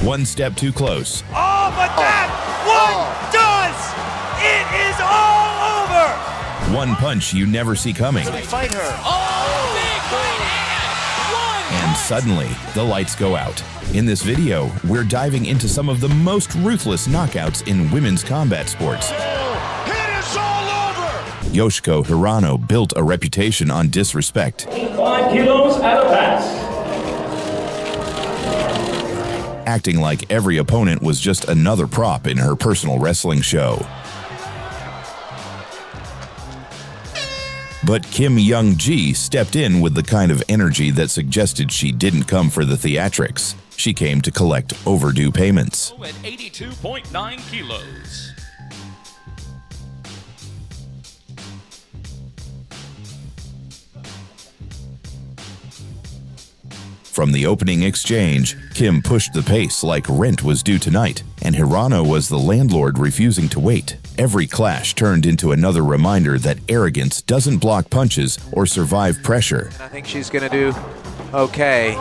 One step too close. Oh, but that one does! It is all over! One punch you never see coming. Fight her. Oh, big right hand! One And suddenly, the lights go out. In this video, we're diving into some of the most ruthless knockouts in women's combat sports. It is all over! Yoshiko Serrano built a reputation on disrespect. 5 kilos at a pass. Acting like every opponent was just another prop in her personal wrestling show. But Kim Young-ji stepped in with the kind of energy that suggested she didn't come for the theatrics. She came to collect overdue payments. at 82.9 kilos. From the opening exchange, Kim pushed the pace like rent was due tonight, and Serrano was the landlord refusing to wait. Every clash turned into another reminder that arrogance doesn't block punches or survive pressure. I think she's going to do okay.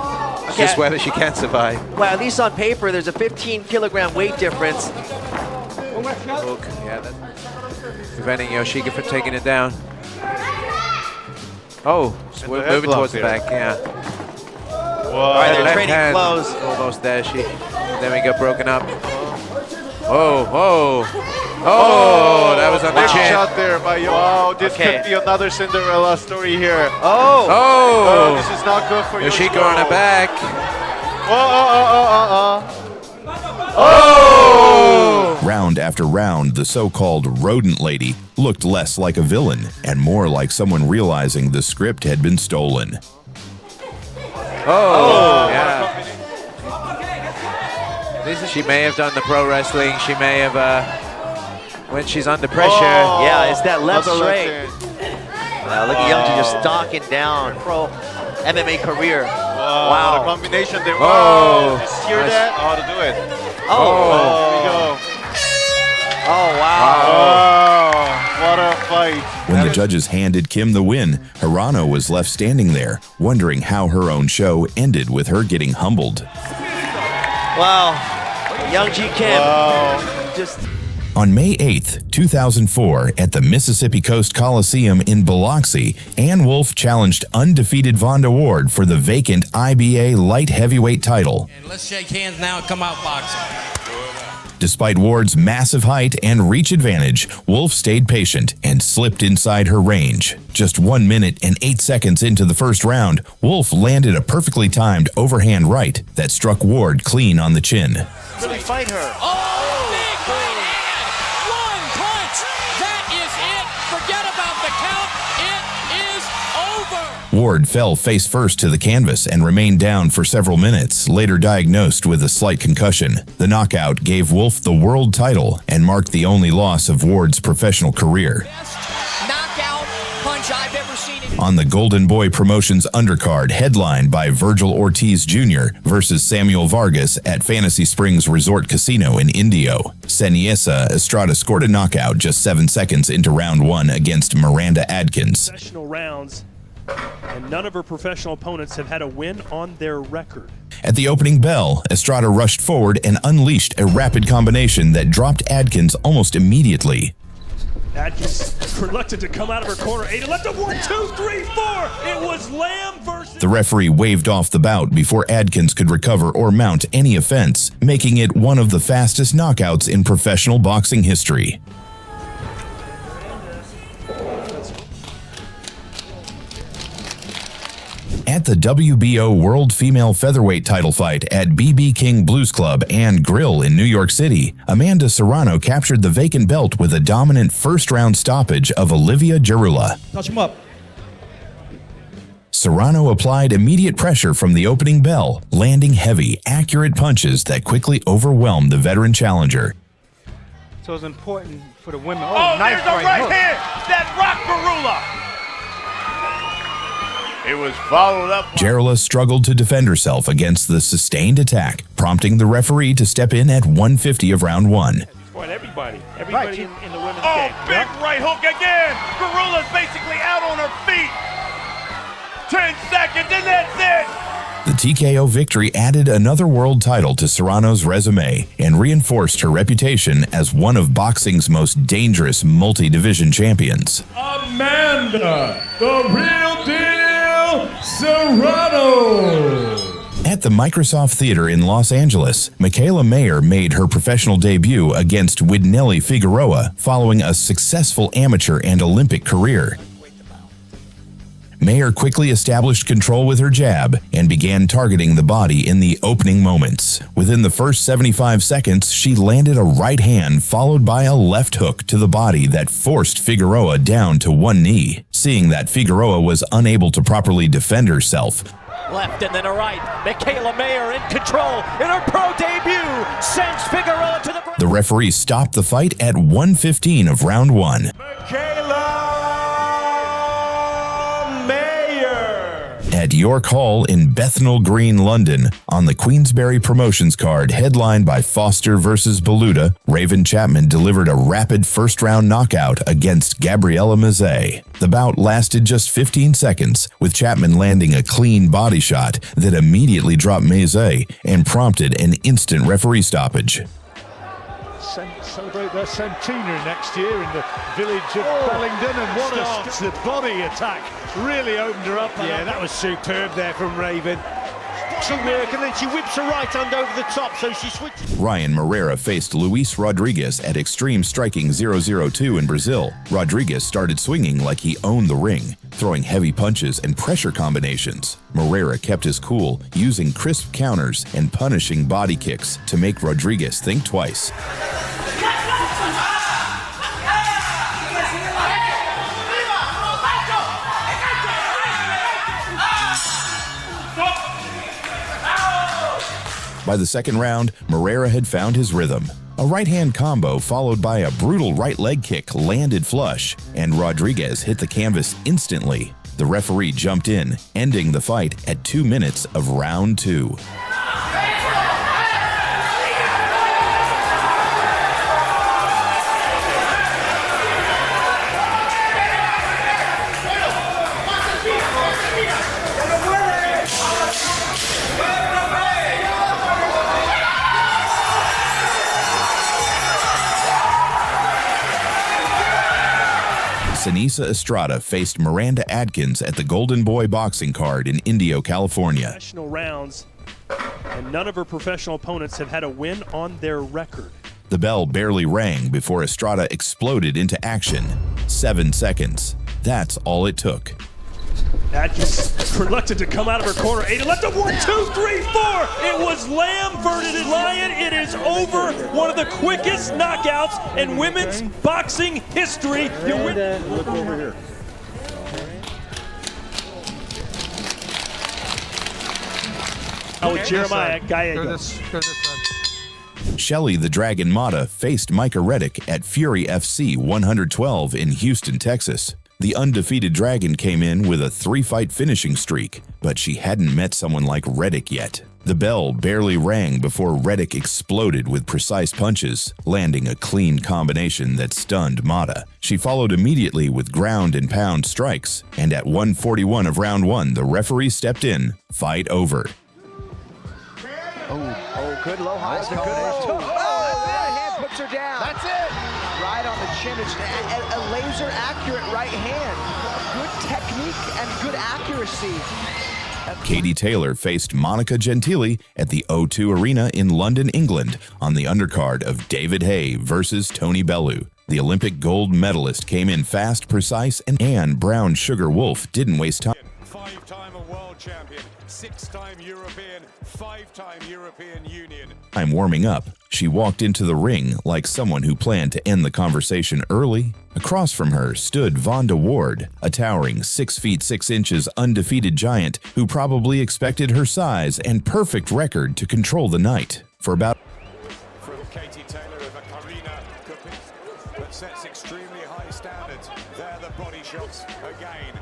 It's just whether she can survive. Well, at least on paper, there's a 15-kilogram weight difference. Hook, yeah, that's preventing Yoshiko from taking it down. Oh, so we're moving towards the back, yeah. All right, they're Left trading hand, blows. almost there. Then we got broken up. Oh, that was on the Big chin. shot there by Yo. Wow, this could be another Cinderella story here. Oh, this is not good for Yoshiko on her back. Oh! Round after round, the so-called rodent lady looked less like a villain and more like someone realizing the script had been stolen. Yeah. She may have done the pro wrestling. She may have, when she's under pressure. Yeah, it's that left straight. Wow, Look at Young just stalking down pro MMA career. Wow. The combination there. Whoa. Just hear that? How to do it. Oh. Here we go. Oh, wow. Oh, what a fight. When the judges handed Kim the win, Serrano was left standing there, wondering how her own show ended with her getting humbled. Wow. Young G Kim. Just On May 8th, 2004, at the Mississippi Coast Coliseum in Biloxi, Ann Wolfe challenged undefeated Vonda Ward for the vacant IBA light heavyweight title. And let's shake hands now and come out boxing. Despite Ward's massive height and reach advantage, Wolfe stayed patient and slipped inside her range. Just 1 minute and 8 seconds into the first round, Wolfe landed a perfectly timed overhand right that struck Ward clean on the chin. really fight her. Oh, big right hand! One punch! That is it! Forget about the count. It is over! Ward fell face first to the canvas and remained down for several minutes, later diagnosed with a slight concussion. The knockout gave Wolfe the world title and marked the only loss of Ward's professional career. Best knockout punch I've ever seen. On the Golden Boy Promotions undercard, headlined by Virgil Ortiz Jr. versus Samuel Vargas at Fantasy Springs Resort Casino in Indio, Seniesa Estrada scored a knockout just 7 seconds into round 1 against Miranda Adkins. Professional rounds, and none of her professional opponents have had a win on their record. At the opening bell, Estrada rushed forward and unleashed a rapid combination that dropped Adkins almost immediately. Adkins reluctant to come out of her corner. 8 left of 1, 2, 3, 4. It was Lamb versus. The referee waved off the bout before Adkins could recover or mount any offense, making it one of the fastest knockouts in professional boxing history. At the WBO World Female Featherweight title fight at BB King Blues Club and Grill in New York City, Amanda Serrano captured the vacant belt with a dominant first-round stoppage of Olivia Gerula. Touch him up. Serrano applied immediate pressure from the opening bell, landing heavy, accurate punches that quickly overwhelmed the veteran challenger. So it's important for the women. Oh, there's a right hand that rocked Gerula. It was followed up. Gerula struggled to defend herself against the sustained attack, prompting the referee to step in at 150 of round 1. Everybody Right. in the women's Oh, game. big right hook again. Gerula's basically out on her feet. 10 seconds and that's it. The TKO victory added another world title to Serrano's resume and reinforced her reputation as one of boxing's most dangerous multi-division champions. Amanda, the real deal, Serrano. At the Microsoft Theater in Los Angeles, Mikaela Mayer made her professional debut against Widnelli Figueroa following a successful amateur and Olympic career. Mayer quickly established control with her jab and began targeting the body in the opening moments. Within the first 75 seconds, she landed a right hand followed by a left hook to the body that forced Figueroa down to one knee. Seeing that Figueroa was unable to properly defend herself, Left and then a right. Mikaela Mayer in control in her pro debut. Sends Figueroa to the ground. the referee stopped the fight at 1:15 of round 1. At York Hall in Bethnal Green, London, on the Queensberry Promotions card headlined by Foster vs. Beluda, Raven Chapman delivered a rapid first-round knockout against Gabriela Mezei. The bout lasted just 15 seconds, with Chapman landing a clean body shot that immediately dropped Mezei and prompted an instant referee stoppage. Celebrate their centenary next year in the village of Bellingdon, and what a body attack really opened her up. Yeah, that was superb there from Raven. She work and then she whips her right hand over the top, so she switches. Ryan Morera faced Luis Rodriguez at Extreme Striking 002 in Brazil. Rodriguez started swinging like he owned the ring, throwing heavy punches and pressure combinations. Morera kept his cool, using crisp counters and punishing body kicks to make Rodriguez think twice. By the second round, Morera had found his rhythm. A right-hand combo followed by a brutal right leg kick landed flush, and Rodriguez hit the canvas instantly. The referee jumped in, ending the fight at 2 minutes of round 2. Estrada faced Miranda Adkins at the Golden Boy boxing card in Indio, California. Professional rounds, and none of her professional opponents have had a win on their record. The bell barely rang before Estrada exploded into action. 7 seconds. That's all it took. Adkins reluctant to come out of her corner. 8 left of 1, 2, 3, 4. It was Lamb versus Lion. It is over. One of the quickest knockouts in women's boxing history. Look over here. Jeremiah Gallego. Shelly the Dragon Mata faced Micah Redic at Fury FC 112 in Houston, Texas. The undefeated Dragon came in with a 3-fight finishing streak, but she hadn't met someone like Redic yet. The bell barely rang before Redic exploded with precise punches, landing a clean combination that stunned Mata. She followed immediately with ground and pound strikes, and at 1:41 of round 1, the referee stepped in. Fight over. Oh, good low high. Good low. Oh, that hand puts her down. That's it. Right on the chin. It's a laser accurate right hand. Good technique and good accuracy. Katie Taylor faced Monica Gentili at the O2 Arena in London, England, on the undercard of David Haye versus Tony Bellew. The Olympic gold medalist came in fast, precise, and Brown Sugar Wolfe didn't waste time. 5-time world champion, 6-time European, 5-time European Union. I'm warming up. She walked into the ring like someone who planned to end the conversation early. Across from her stood Vonda Ward, a towering 6 feet 6 inches undefeated giant who probably expected her size and perfect record to control the night. For about From Katie Taylor of a Karina that sets extremely high standards. There the body shots again.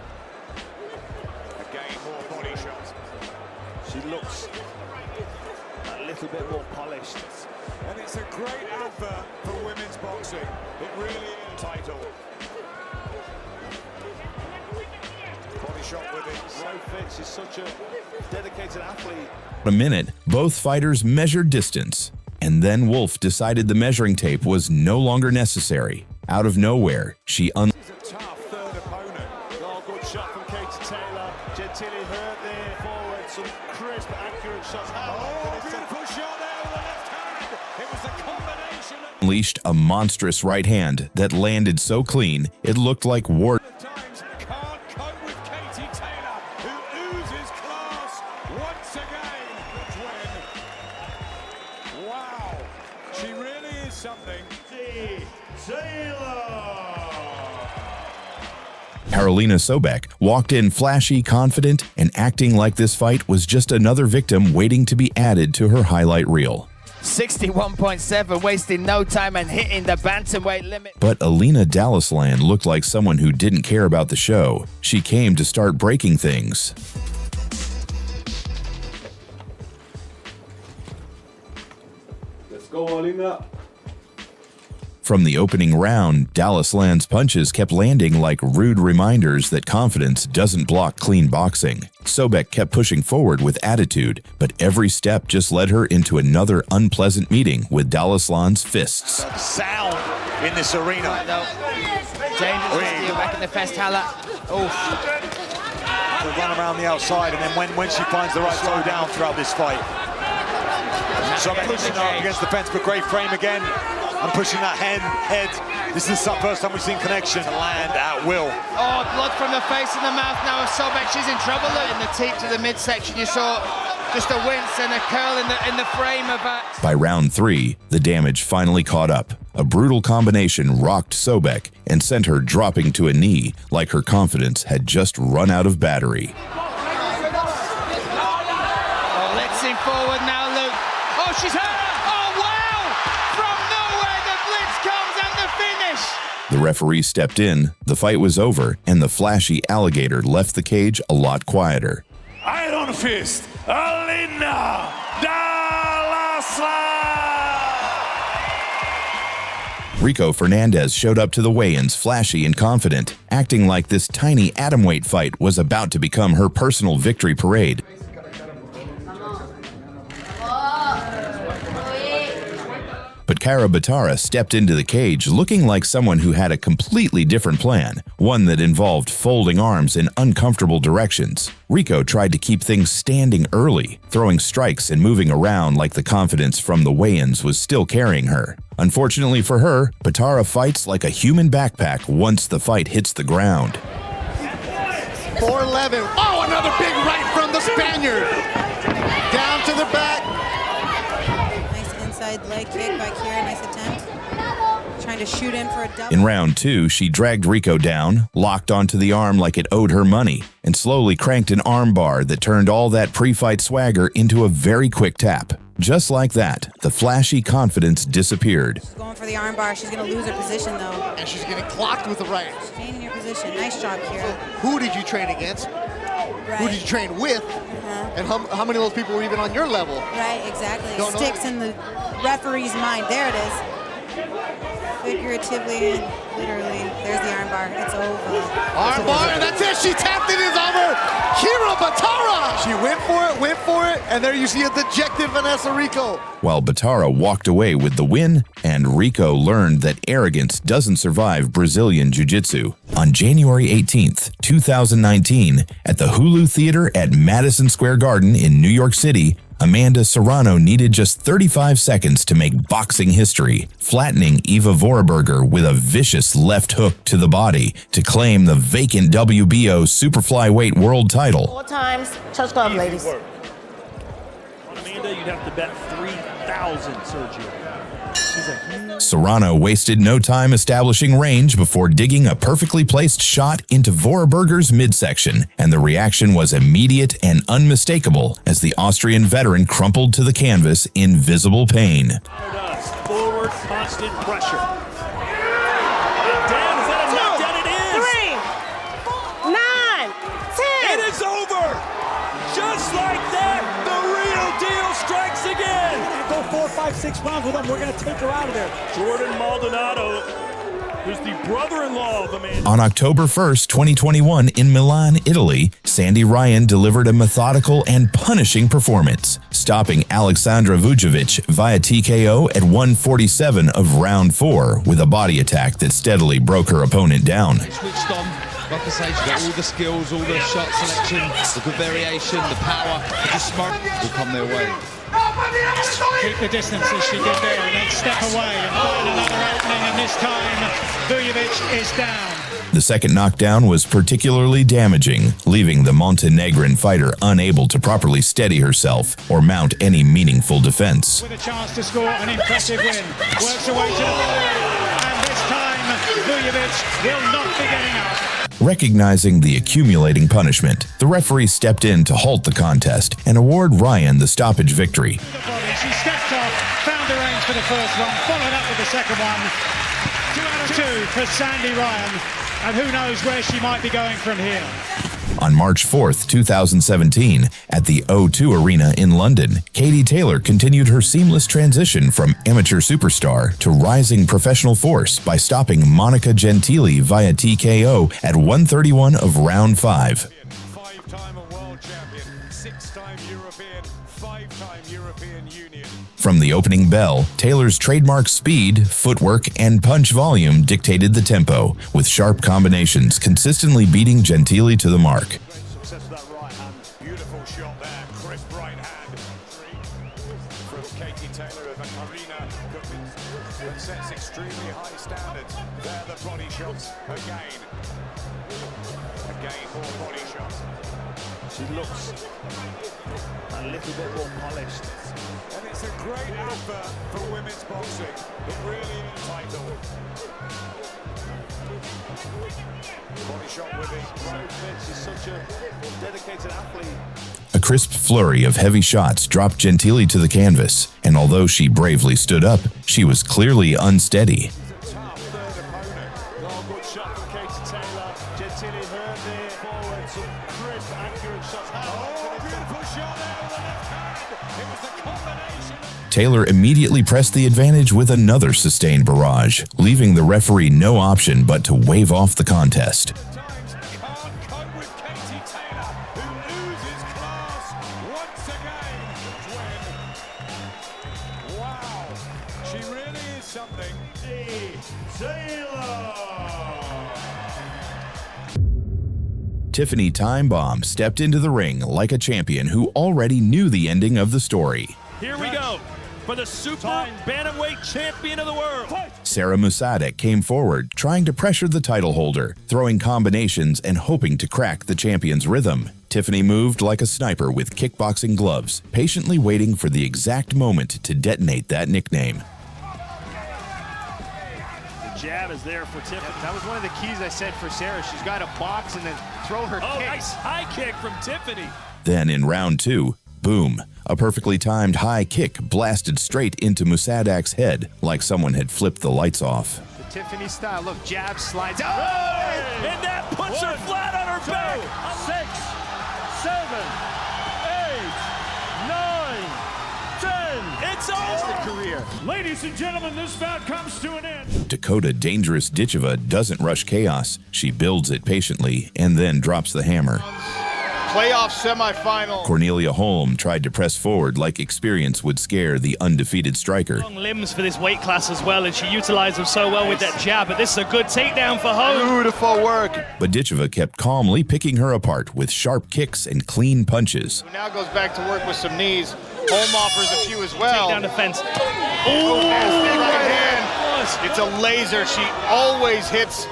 Again, more body shots. She looks a little bit more polished. And it's a great advert for women's boxing. It really is. Title. Body shot with it. Vujovic is such a dedicated athlete. In a minute, both fighters measured distance. And then Wolfe decided the measuring tape was no longer necessary. Out of nowhere, she This is a tough third opponent. Oh, good shot from Katie Taylor. Gentili hurt there forward. Some crisp, accurate shots. Oh, beautiful shot there with the left hand. It was the combination of... unleashed a monstrous right hand that landed so clean, it looked like Ward. Times can't cope with Katie Taylor, who oozes class once again. Good win. Wow, she really is something. Carolina Sobek walked in flashy, confident, and acting like this fight was just another victim waiting to be added to her highlight reel. 61.7, wasting no time and hitting the bantamweight limit. But Alina Dalasian looked like someone who didn't care about the show. She came to start breaking things. Let's go, Alina. From the opening round, Dalasian's punches kept landing like rude reminders that confidence doesn't block clean boxing. Sobek kept pushing forward with attitude, but every step just led her into another unpleasant meeting with Dalasian's fists. Sound in this arena. Dangerous back in the fest, Hala. To run around the outside, and then when she finds the right throw down throughout this fight. So pushing her up against the fence, but great frame again. And pushing that head. This is the first time we've seen connection land at will. Oh, blood from the face and the mouth now of Sobek. She's in trouble in the teep to the midsection. You saw just a wince and a curl in the frame of that. By round 3, the damage finally caught up. A brutal combination rocked Sobek and sent her dropping to a knee like her confidence had just run out of battery. Oh, let's see forward now, Luke. Oh, she's hurt. The referee stepped in, the fight was over, and the flashy alligator left the cage a lot quieter. Iron Fist, Alina Dalasian! Rico Fernandez showed up to the weigh-ins flashy and confident, acting like this tiny atomweight fight was about to become her personal victory parade. But Batara stepped into the cage looking like someone who had a completely different plan, one that involved folding arms in uncomfortable directions. Rico tried to keep things standing early, throwing strikes and moving around like the confidence from the weigh-ins was still carrying her. Unfortunately for her, Batara fights like a human backpack once the fight hits the ground. 411. Oh, another big right from the Spaniard. Down to the back. Leg kick by Kira, nice attempt. Trying to shoot in for a double. In round 2, she dragged Rico down, locked onto the arm like it owed her money, and slowly cranked an arm bar that turned all that pre-fight swagger into a very quick tap. Just like that, the flashy confidence disappeared. She's going for the arm bar. She's going to lose her position, though. And she's getting clocked with the right. She's gaining her position. Nice job, Kira. So who did you train against? Right. Who did you train with? And how many of those people were even on your level? Right, exactly. Don't Sticks in the referee's mind. There it is. Figuratively and literally. There's the arm bar. It's over. Arm bar, and that's it. She tapped it. It's over. Kira Batara. She went for it, and there you see a dejected Vanessa Rico. While Batara walked away with the win, and Rico learned that arrogance doesn't survive Brazilian Jiu-Jitsu. On January 18th, 2019, at the Hulu Theater at Madison Square Garden in New York City, Amanda Serrano needed just 35 seconds to make boxing history, flattening Eva Voraberger with a vicious left hook to the body to claim the vacant WBO Superflyweight World title. 4 times, touch glove, ladies. On Amanda, you'd have to bet 3,000, Sergio. She's a huge... Serrano wasted no time establishing range before digging a perfectly placed shot into Voraberger's midsection, and the reaction was immediate and unmistakable as the Austrian veteran crumpled to the canvas in visible pain. Forward, constant pressure. Down, is that a knockdown? It is! 3, 9, 10! It is over! Just like that, the real deal strikes again! Go 4, 5, 6 rounds with them. We're going to take her out of there. Jordan Maldonado Who's the brother-in-law of Amanda. On October 1st, 2021, in Milan, Italy, Sandy Ryan delivered a methodical and punishing performance, stopping Alexandra Vujovic via TKO at 1:47 of round 4 with a body attack that steadily broke her opponent down. Switched on. Like I say, she's got all the skills, all the shot selection, the good variation, the power. Just smart will come their way. Keep the distance as she did there, and then step away and find another opening, and this time Vujovic is down. The second knockdown was particularly damaging, leaving the Montenegrin fighter unable to properly steady herself or mount any meaningful defense. With a chance to score an impressive win. Works away to the ball, and this time Vujovic will not be getting up. Recognizing the accumulating punishment, the referee stepped in to halt the contest and award Ryan the stoppage victory. She stepped off, found the range for the first one, followed up with the second one. 2 out of 2 for Sandy Ryan, and who knows where she might be going from here. On March 4th, 2017, at the O2 Arena in London, Katie Taylor continued her seamless transition from amateur superstar to rising professional force by stopping Monica Gentili via TKO at 1:31 of round 5. 5-time world champion, 6-time European, 5-time European Union. From the opening bell, Taylor's trademark speed, footwork, and punch volume dictated the tempo, with sharp combinations consistently beating Gentili to the mark. Success of that right hand. Beautiful shot there. Crisp right hand. From Katie Taylor of Arena that sets extremely high standards. There the body shots again. Again more body shots. She looks a little bit more polished. And it's a great advert for women's boxing. It really is entitled. Body shot with it. She's such a dedicated athlete. A crisp flurry of heavy shots dropped Gentili to the canvas, and although she bravely stood up, she was clearly unsteady. Taylor immediately pressed the advantage with another sustained barrage, leaving the referee no option but to wave off the contest. Wow, she really is something. Tiffany Time Bomb stepped into the ring like a champion who already knew the ending of the story. Here we go for the super bantamweight champion of the world. Sarah Moussaddak came forward, trying to pressure the title holder, throwing combinations and hoping to crack the champion's rhythm. Tiffany moved like a sniper with kickboxing gloves, patiently waiting for the exact moment to detonate that nickname. The jab is there for Tiffany. That was one of the keys I said for Sarah. She's got to box and then throw her kicks. Nice high kick from Tiffany. Then in round 2, boom, a perfectly timed high kick blasted straight into Moussaddak's head like someone had flipped the lights off. The Tiffany style. Look, jab slides. Oh! And that puts her flat on her back. 6, 7, 8, 9, 10. It's over. Career. Ladies and gentlemen, this bout comes to an end. Dakota Dangerous Ditcheva doesn't rush chaos. She builds it patiently and then drops the hammer. Playoff semifinal. Cornelia Holm tried to press forward like experience would scare the undefeated striker. Long limbs for this weight class as well, and she utilized them so well with that jab, but this is a good takedown for Holm. Beautiful work. But Ditcheva kept calmly picking her apart with sharp kicks and clean punches. Now goes back to work with some knees. Holm offers a few as well. Takedown defense. Oh, nasty right hand. It's a laser. She always hits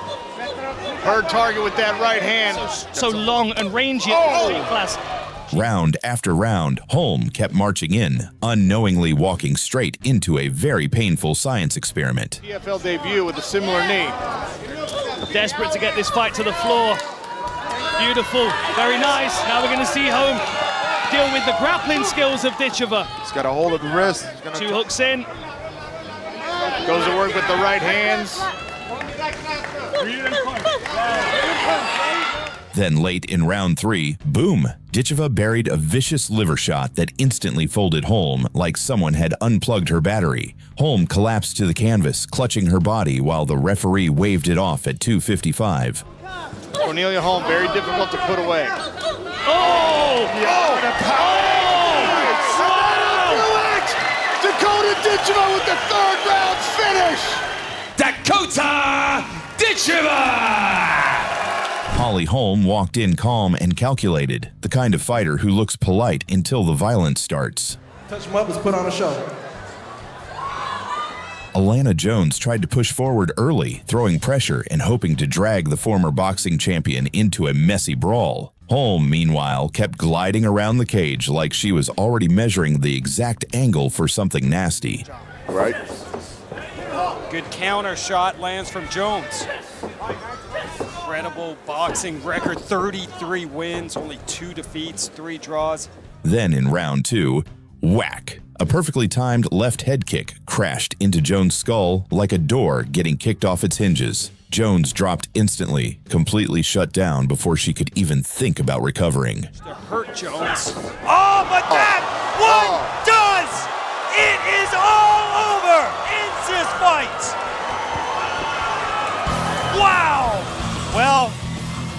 her target with that right hand. So long and rangy at weight class. Round after round, Holm kept marching in, unknowingly walking straight into a very painful science experiment. PFL debut with a similar knee. Desperate to get this fight to the floor. Beautiful, very nice. Now we're going to see Holm deal with the grappling skills of Ditcheva. He's got a hold of the wrist. 2 hooks in. Goes to work with the right hands. Then late in round 3, boom! Ditcheva buried a vicious liver shot that instantly folded Holm like someone had unplugged her battery. Holm collapsed to the canvas, clutching her body while the referee waved it off at 2:55. Cornelia Holm, very difficult to put away. Oh! Dakota Ditcheva with the third round finish! Dakota Ditcheva! Holly Holm walked in calm and calculated, the kind of fighter who looks polite until the violence starts. Touch him up, let's put on a show. Alana Jones tried to push forward early, throwing pressure and hoping to drag the former boxing champion into a messy brawl. Holm, meanwhile, kept gliding around the cage like she was already measuring the exact angle for something nasty. Right. Good counter shot lands from Jones. Incredible boxing record, 33 wins, only 2 defeats, 3 draws. Then in round 2, whack! A perfectly timed left head kick crashed into Jones' skull like a door getting kicked off its hinges. Jones dropped instantly, completely shut down before she could even think about recovering. To hurt Jones. Oh, but that one does! It is all over in this fight! Wow! Well,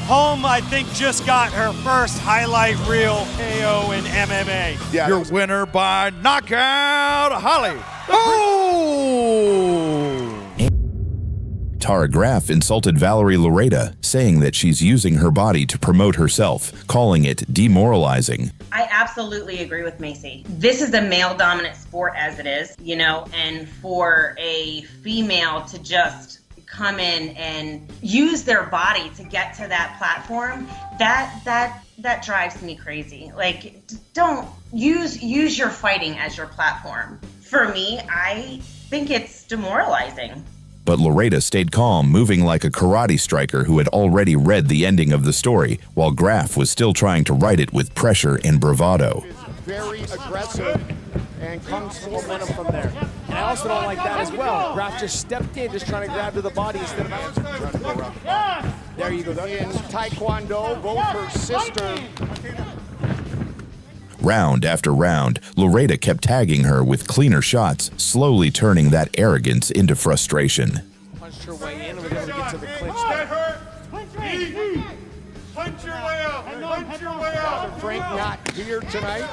Holm, I think, just got her first highlight reel KO in MMA. Yeah, your winner by knockout, Holly. Oh! Tara Graff insulted Valerie Loureda, saying that she's using her body to promote herself, calling it demoralizing. I absolutely agree with Mezei. This is a male-dominant sport as it is, you know, and for a female to just come in and use their body to get to that platform, that drives me crazy. Like, don't use your fighting as your platform. For me, I think it's demoralizing. But Loureda stayed calm, moving like a karate striker who had already read the ending of the story, while Graff was still trying to write it with pressure and bravado. Very aggressive and comes from momentum from there. And I also don't like that as well. Graff just stepped in, just trying to grab to the body instead of trying to go around. There you go. In Taekwondo, both her sister. Round after round, Loureda kept tagging her with cleaner shots, slowly turning that arrogance into frustration. Punched her way in and was able to get to the clinch. Punch your way out. Punch your way out. Frank not here tonight.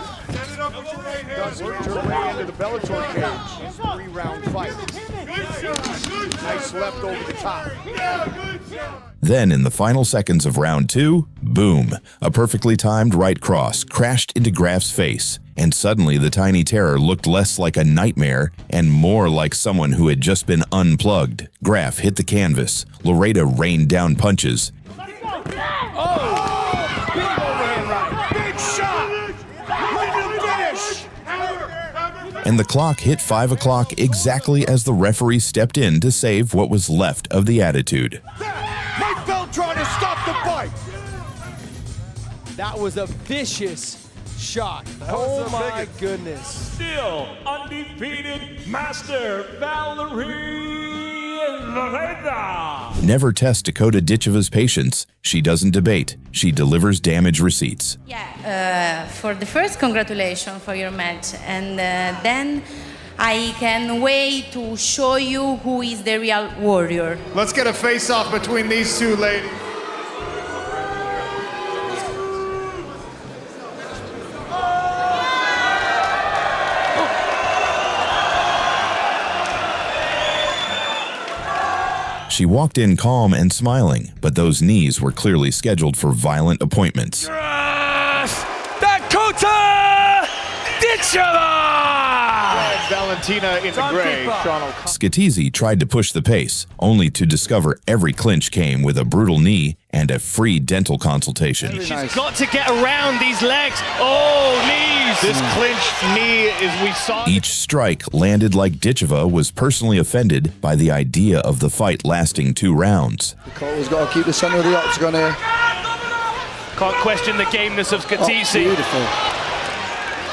Does work her way into the Bellator cage. 3-round fight. Nice left over the top. Then in the final seconds of round 2, boom, a perfectly timed right cross crashed into Graff's face, and suddenly the tiny terror looked less like a nightmare and more like someone who had just been unplugged. Graff hit the canvas. Loureda rained down punches. Oh! Big overhand right. Big shot! Ready to finish! And the clock hit 5 o'clock exactly as the referee stepped in to save what was left of the attitude. Mike Bell trying to stop the fight! That was a vicious shot. Oh my goodness. Still undefeated master Valerie Loureda. Never test Dakota Ditcheva's patience. She doesn't debate. She delivers damage receipts. Yeah, for the first, congratulations for your match. And then I can wait to show you who is the real warrior. Let's get a face-off between these two ladies. She walked in calm and smiling, but those knees were clearly scheduled for violent appointments. Dakota Ditcheva! Valentina in the gray. Scatizzi tried to push the pace, only to discover every clinch came with a brutal knee and a free dental consultation. She's got to get around these legs. Oh, knees! This clinched knee is we saw. Each strike landed like Ditcheva was personally offended by the idea of the fight lasting 2 rounds. Cole's got to keep the center of the octagon here. Can't question the gameness of Scatizzi. Beautiful.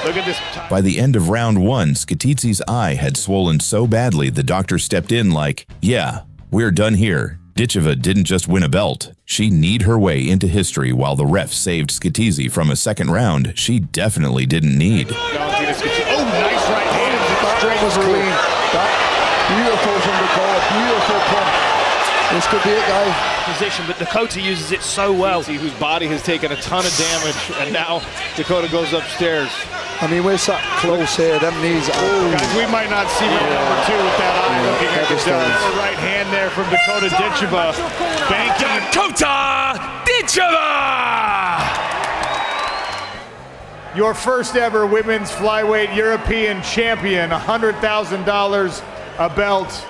Look at this. By the end of round 1, Scatizzi's eye had swollen so badly the doctor stepped in like, yeah, we're done here. Ditcheva didn't just win a belt. She kneed her way into history while the ref saved Scatizzi from a second round she definitely didn't need. Oh, nice right hand. That was clean. Beautiful from Dakota. Beautiful pump. This could be it, guys. Position, but Dakota uses it so well. Whose body has taken a ton of damage, and now Dakota goes upstairs. I mean, we're so close here. Them knees. Guys, we might not see number 2 with that eye looking at the right hand there from Dakota Ditcheva. Dakota Ditcheva! Your first ever women's flyweight European champion, $100,000 a belt.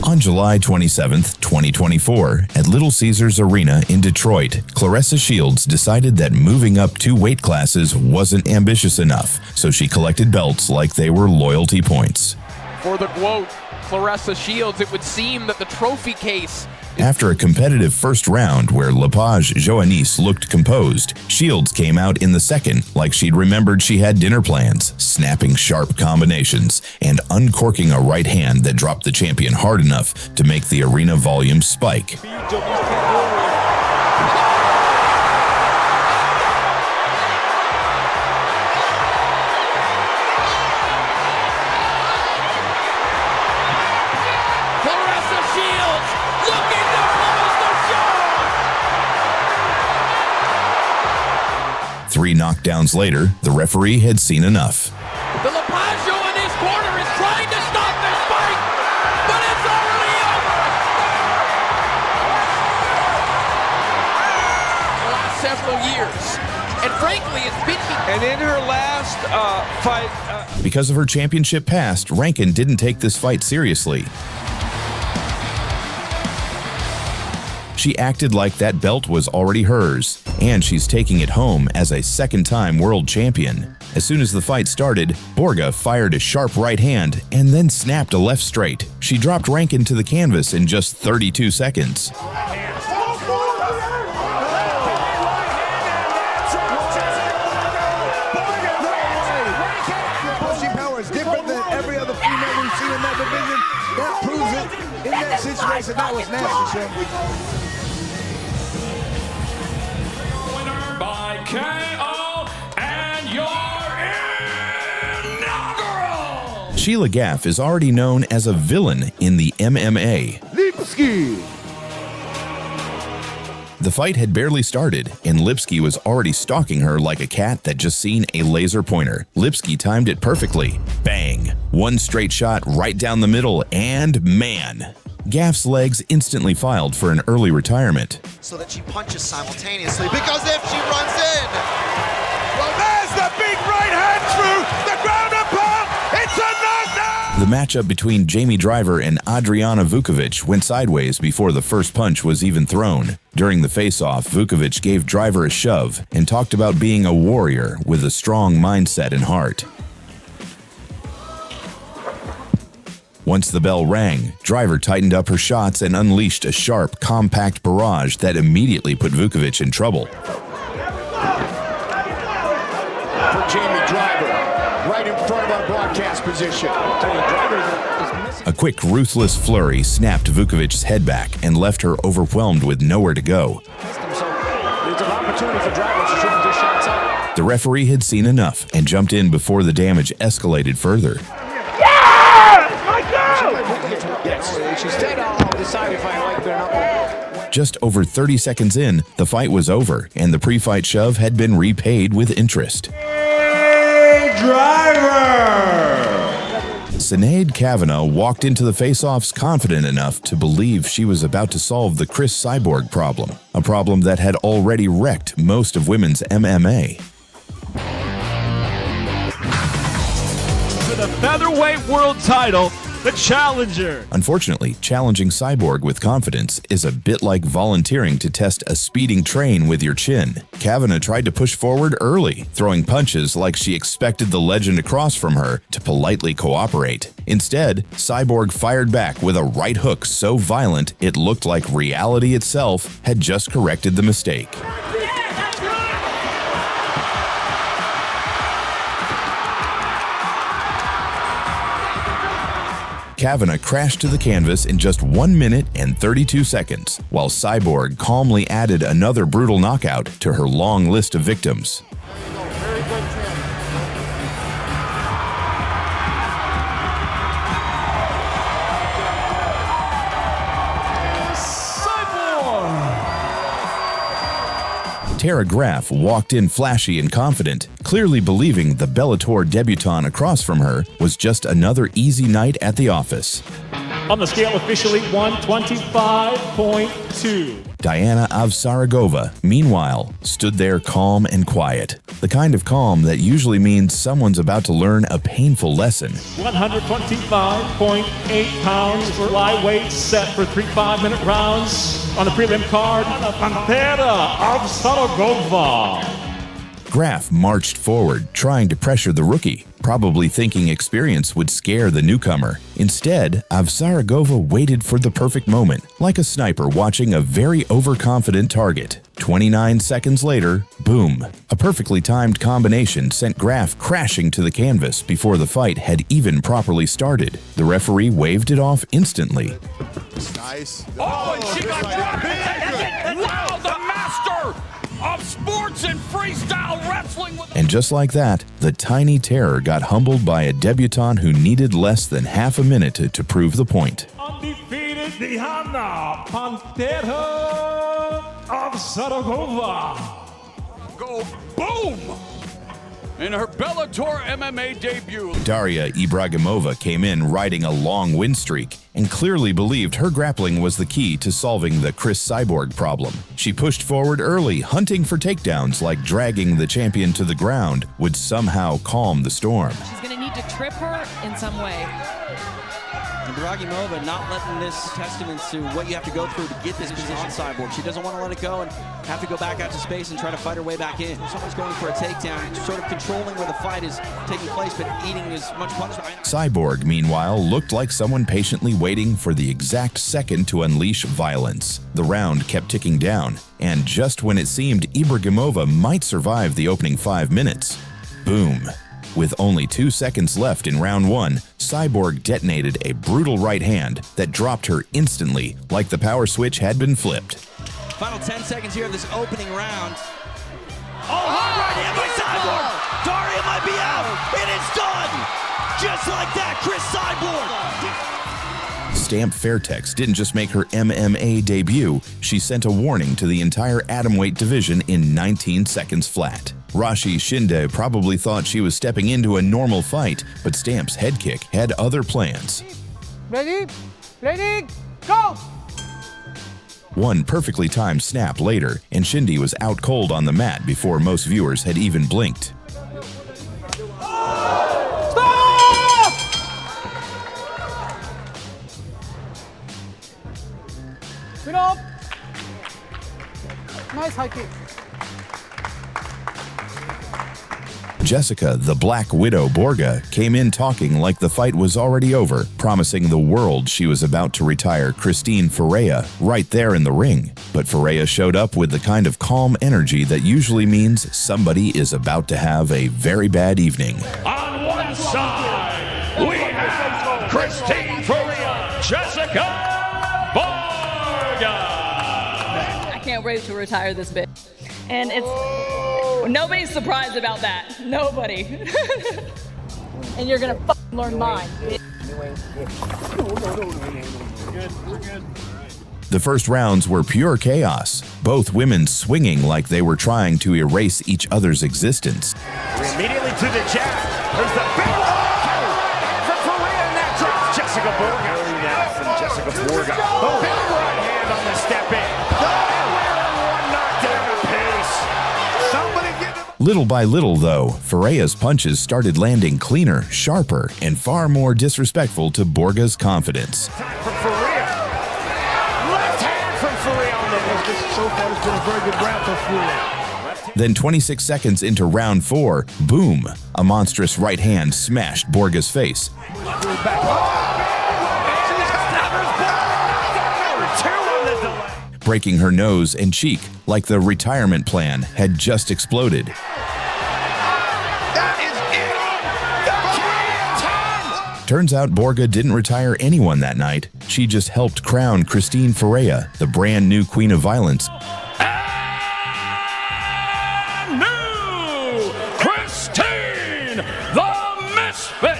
On July 27, 2024, at Little Caesars Arena in Detroit, Claressa Shields decided that moving up 2 weight classes wasn't ambitious enough, so she collected belts like they were loyalty points. For the quote, Claressa Shields, it would seem that the trophy case... After a competitive first round where Lepage-Joanisse looked composed, Shields came out in the second like she'd remembered she had dinner plans, snapping sharp combinations and uncorking a right hand that dropped the champion hard enough to make the arena volume spike. Three knockdowns later, the referee had seen enough. The Lepage-Joanisse corner is trying to stop this fight, but it's already over! The last several years, and frankly, it's been... And in her last fight... Because of her championship past, Rankin didn't take this fight seriously. She acted like that belt was already hers, and she's taking it home as a second-time world champion. As soon as the fight started, Borga fired a sharp right hand and then snapped a left straight. She dropped Rankin to the canvas in just 32 seconds. Pushing power is different than every other female we've seen in that division. That proves it. In that situation, that was nasty, Shem. By KO, and your inaugural! Sheila Gaff is already known as a villain in the MMA. Lipski! The fight had barely started, and Lipski was already stalking her like a cat that just seen a laser pointer. Lipski timed it perfectly. Bang! One straight shot right down the middle, and man! Gaff's legs instantly filed for an early retirement. So that she punches simultaneously, because if she runs in, well, there's the big right hand through the ground and pound. It's a knockdown. The matchup between Jamie Driver and Adriana Vukovic went sideways before the first punch was even thrown. During the face-off, Vukovic gave Driver a shove and talked about being a warrior with a strong mindset and heart. Once the bell rang, Driver tightened up her shots and unleashed a sharp, compact barrage that immediately put Vukovic in trouble. For Jamie Driver, right in front of our broadcast position. A quick, ruthless flurry snapped Vukovic's head back and left her overwhelmed with nowhere to go. The referee had seen enough and jumped in before the damage escalated further. Just over 30 seconds in, the fight was over, and the pre-fight shove had been repaid with interest. Sinead Kavanagh walked into the face-offs confident enough to believe she was about to solve the Chris Cyborg problem, a problem that had already wrecked most of women's MMA. For the featherweight world title, the challenger. Unfortunately, challenging Cyborg with confidence is a bit like volunteering to test a speeding train with your chin. Kavanagh tried to push forward early, throwing punches like she expected the legend across from her to politely cooperate. Instead, Cyborg fired back with a right hook so violent it looked like reality itself had just corrected the mistake. Kavanagh crashed to the canvas in just 1 minute and 32 seconds, while Cyborg calmly added another brutal knockout to her long list of victims. Tara Graff walked in flashy and confident, clearly believing the Bellator debutante across from her was just another easy night at the office. On the scale officially 125.2. Diana Avsaragova, meanwhile, stood there calm and quiet. The kind of calm that usually means someone's about to learn a painful lesson. 125.8 pounds for flyweight set for 3 5-minute rounds on the prelim card. Batara Avsaragova. Graff marched forward, trying to pressure the rookie, probably thinking experience would scare the newcomer. Instead, Avsaragova waited for the perfect moment, like a sniper watching a very overconfident target. 29 seconds later, boom. A perfectly timed combination sent Graff crashing to the canvas before the fight had even properly started. The referee waved it off instantly. Nice. Oh, and she got dropped. Wow, the master of sports and freestyle wrestling. And just like that, the tiny terror got humbled by a debutante who needed less than half a minute to prove the point. Undefeated Diana Pantera Avsaragova. Go boom in her Bellator MMA debut. Daria Ibragimova came in riding a long win streak and clearly believed her grappling was the key to solving the Chris Cyborg problem. She pushed forward early, hunting for takedowns like dragging the champion to the ground would somehow calm the storm. She's going to need to trip her in some way. Ibragimova not letting this testament to what you have to go through to get this position Cyborg. She doesn't want to let it go and have to go back out to space and try to fight her way back in. Someone's going for a takedown, sort of controlling where the fight is taking place, but eating as much punishment. Cyborg, meanwhile, looked like someone patiently waiting for the exact second to unleash violence. The round kept ticking down, and just when it seemed Ibragimova might survive the opening 5 minutes, boom. With only 2 seconds left in round 1, Cyborg detonated a brutal right hand that dropped her instantly, like the power switch had been flipped. Final 10 seconds here of this opening round. Oh, hard right hand by Cyborg. Daria might be out. It is done. Just like that, Chris Cyborg. Stamp Fairtex didn't just make her MMA debut, she sent a warning to the entire atomweight division in 19 seconds flat. Rashi Shinde probably thought she was stepping into a normal fight, but Stamp's head kick had other plans. Ready? Ready? Go! One perfectly timed snap later, and Shinde was out cold on the mat before most viewers had even blinked. Stop! Spin up! Nice high kick. Jessica, the Black Widow Borga, came in talking like the fight was already over, promising the world she was about to retire Christine Ferreira right there in the ring. But Ferreira showed up with the kind of calm energy that usually means somebody is about to have a very bad evening. On one side, we have Christine Ferreira, Jessica Borga. I can't wait to retire this bitch. And it's nobody's surprised about that. Nobody. And you're gonna learn mine. The first rounds were pure chaos, both women swinging like they were trying to erase each other's existence. Immediately to the jab. There's the big for Ferreira, and that drops Jessica Borga. Now from Jessica Borga. Oh, big right hand on the step in. Little by little, though, Ferreira's punches started landing cleaner, sharper, and far more disrespectful to Borga's confidence. Time from Ferreira. Left hand from Ferreira on the so far it's been a very good round for Ferreira. Then 26 seconds into round 4, boom, a monstrous right hand smashed Borga's face. Breaking her nose and cheek like the retirement plan had just exploded. Turns out Borga didn't retire anyone that night. She just helped crown Christine Ferreira, the brand new Queen of Violence. New Christine, the Misfit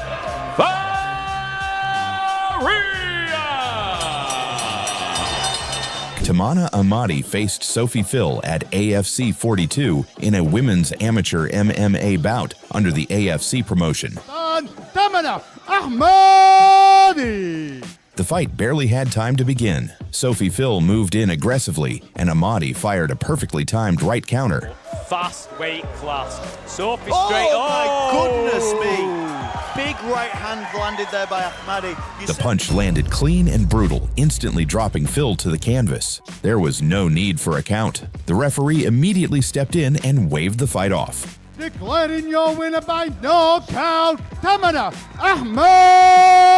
Tamana Amadi faced Sophie Phil at AFC 42 in a women's amateur MMA bout under the AFC promotion. Tamana Ahmadi! The fight barely had time to begin. Sophie Phil moved in aggressively, and Amadi fired a perfectly timed right counter. Fast weight class. Sophie Oh, straight. my goodness me! Big right hand landed there by Ahmadi. The punch landed clean and brutal, instantly dropping Phil to the canvas. There was no need for a count. The referee immediately stepped in and waved the fight off. Declaring your winner by knockout, Tamana Ahmadi!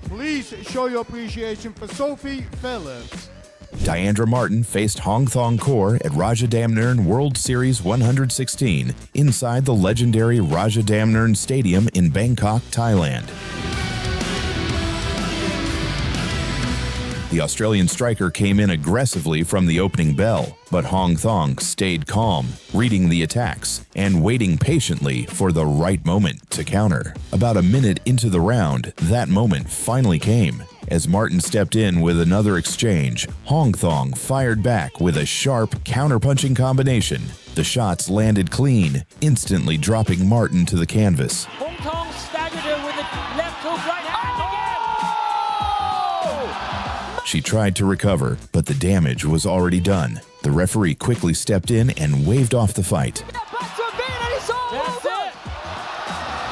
Please show your appreciation for Sophie Phillips. Diandra Martin faced Hong Thong Kaur at Rajadamnern World Series 116 inside the legendary Rajadamnern Stadium in Bangkok, Thailand. The Australian striker came in aggressively from the opening bell, but Hong Thong stayed calm, reading the attacks and waiting patiently for the right moment to counter. About a minute into the round, that moment finally came. As Martin stepped in with another exchange, Hong Thong fired back with a sharp counter-punching combination. The shots landed clean, instantly dropping Martin to the canvas. Hong Thong staggered her with a left hook right hand again. She tried to recover, but the damage was already done. The referee quickly stepped in and waved off the fight.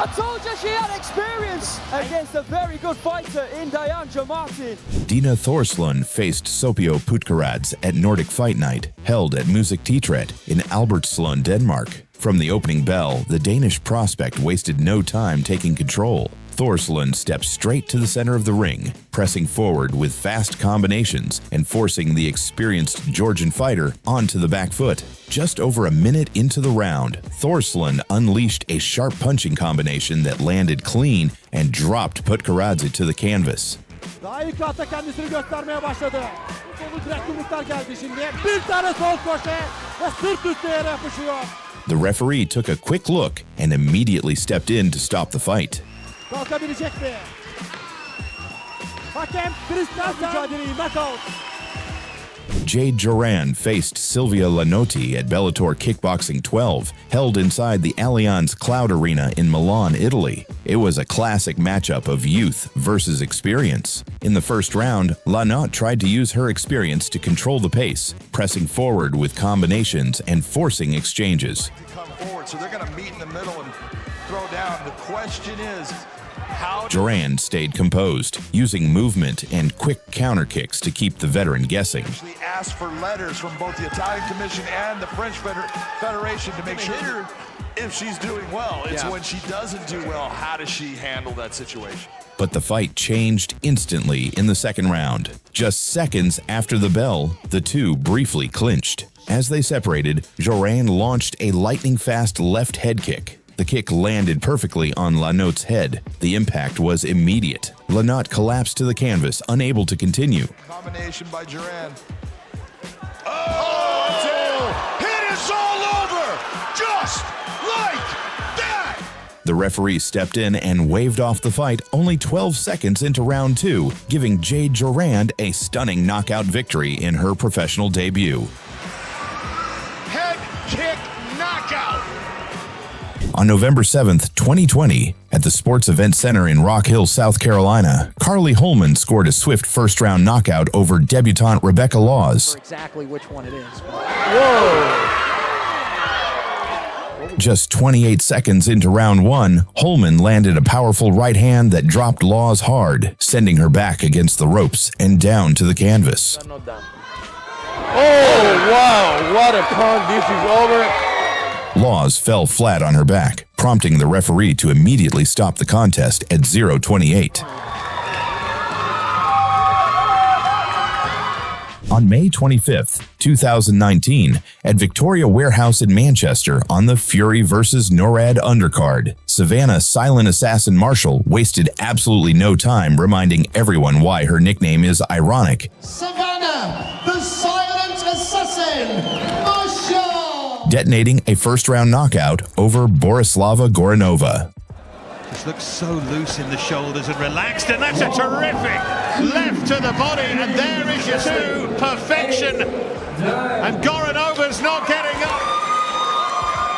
I told you she had experience against a very good fighter in Diandra Martin. Dina Thorslund faced Sopio Putkarads at Nordic Fight Night, held at Musikteatret in Albertslund, Denmark. From the opening bell, the Danish prospect wasted no time taking control. Thorslund stepped straight to the center of the ring, pressing forward with fast combinations and forcing the experienced Georgian fighter onto the back foot. Just over a minute into the round, Thorslund unleashed a sharp punching combination that landed clean and dropped Putkaradze to the canvas. Daha ilk hafta kendisini göstermeye başladı. Kolu direkt yumruklar geldi şimdi. Bir tane sol koşu ve sırt üstü yere yapışıyor. The referee took a quick look and immediately stepped in to stop the fight. Kalkabilecek mi? Hakem Christensen mücadeleyi knockout. Jade Duran faced Silvia Lanotti at Bellator Kickboxing 12, held inside the Allianz Cloud Arena in Milan, Italy. It was a classic matchup of youth versus experience. In the first round, Lanotte tried to use her experience to control the pace, pressing forward with combinations and forcing exchanges. Come forward, so they're going to meet in the middle and throw down. The question is, Duran stayed composed, using movement and quick counter kicks to keep the veteran guessing. actually ask for letters from both the Italian Commission and the French Federation to make sure if she's doing well. It's when she doesn't do well, how does she handle that situation? But the fight changed instantly in the second round. Just seconds after the bell, the two briefly clinched. As they separated, Duran launched a lightning-fast left head kick. The kick landed perfectly on Lanotte's head. The impact was immediate. Lanotte collapsed to the canvas, unable to continue. Combination by Duran. Oh! It is all over! Just like that! The referee stepped in and waved off the fight only 12 seconds into round 2, giving Jade Duran a stunning knockout victory in her professional debut. Head kick knockout! On November 7th, 2020, at the Sports Event Center in Rock Hill, South Carolina, Carly Holman scored a swift first-round knockout over debutante Rebecca Laws. Exactly which one it is. Whoa! Just 28 seconds into round 1, Holman landed a powerful right hand that dropped Laws hard, sending her back against the ropes and down to the canvas. Oh, wow! What a punch. This is over. Laws fell flat on her back, prompting the referee to immediately stop the contest at 0:28. On May 25th, 2019, at Victoria Warehouse in Manchester on the Fury vs. NORAD undercard, Savannah Silent Assassin Marshall wasted absolutely no time reminding everyone why her nickname is ironic. Savannah, the Silent Assassin Marshall! Detonating a first-round knockout over Borislava Goranova. This looks so loose in the shoulders and relaxed, and that's a terrific left to the body, and there is your two, perfection, and Goranova's not getting up.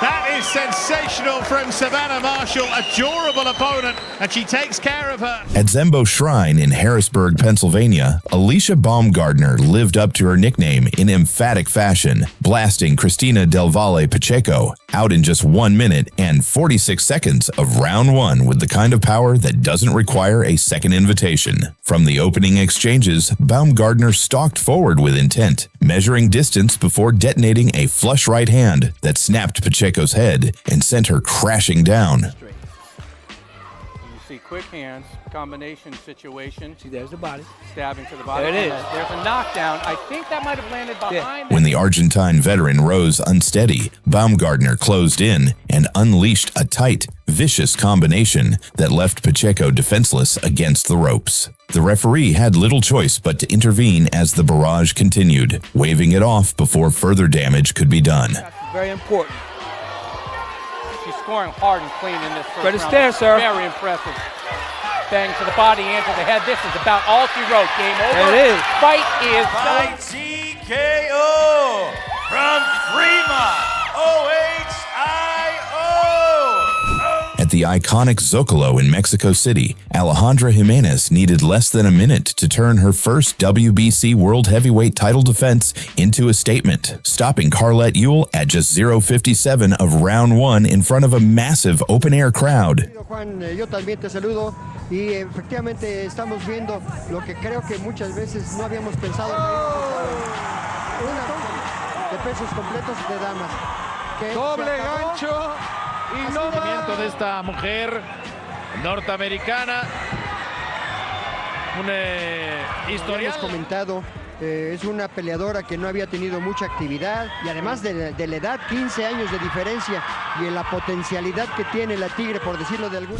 That is sensational from Savannah Marshall, a durable opponent, and she takes care of her. At Zembo Shrine in Harrisburg, Pennsylvania, Alicia Baumgardner lived up to her nickname in emphatic fashion, blasting Cristina Del Valle Pacheco out in just 1 minute and 46 seconds of round one with the kind of power that doesn't require a second invitation. From the opening exchanges, Baumgardner stalked forward with intent, measuring distance before detonating a flush right hand that snapped Pacheco's head and sent her crashing down. You see quick hands, combination situation. See, there's the body. Stabbing to the body. There it is. There's a knockdown. I think that might have landed behind. When the Argentine veteran rose unsteady, Baumgardner closed in and unleashed a tight, vicious combination that left Pacheco defenseless against the ropes. The referee had little choice but to intervene as the barrage continued, waving it off before further damage could be done. That's very important. She's scoring hard and clean in this first round. There, sir. Very impressive. Bang to the body and to the head. This is about all she wrote. Game over. There it is. Fight is done. TKO from Fremont, OHIO. At the iconic Zocalo in Mexico City, Alejandra Jimenez needed less than a minute to turn her first WBC World Heavyweight title defense into a statement, stopping Carlette Ewell at just 0:57 of round one in front of a massive open-air crowd. Juan, yo también te saludo y efectivamente estamos viendo lo que creo que muchas veces no habíamos pensado. Una de pesos completos de damas. Doble gancho y no de esta mujer norteamericana. Historia. Hemos comentado, es una peleadora que no había tenido mucha actividad y además de la edad, 15 años de diferencia y en la potencialidad que tiene la Tigre, por decirlo de alguna